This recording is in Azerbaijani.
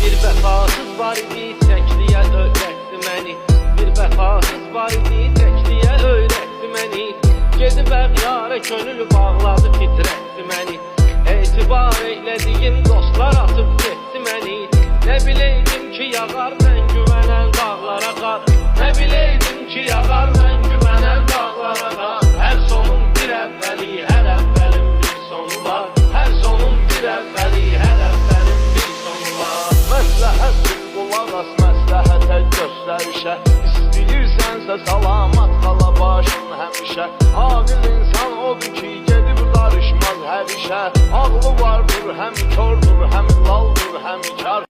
Bir vəfasız var idi, təkliyə öyrətdi məni. Bir vəfasız var idi, təkliyə öyrətdi məni. Gedib əğyara könül bağladı, fitrətdi məni. Etibar eylədiyim dostlar atıb getdi məni. Nə biləydim ki, yağar mən güvənən dağlara qar. Nə biləydim ki, yağar mən güvənən dağlara qar. Hər sonun bir əvvəli, hər əvvəlin bir sonu var. Hər sonun bir əvvəli, hər əvvəlin bir sonu var. Məsləhətdir qulaq as, məsləhətə göstərişə. İstəyirsənsə salamat qala başın həmişə. Aqil insan odur ki, gedib qarışmaz hər işə. Ağlı vardır, həm kordur, həm laldır, həm kar.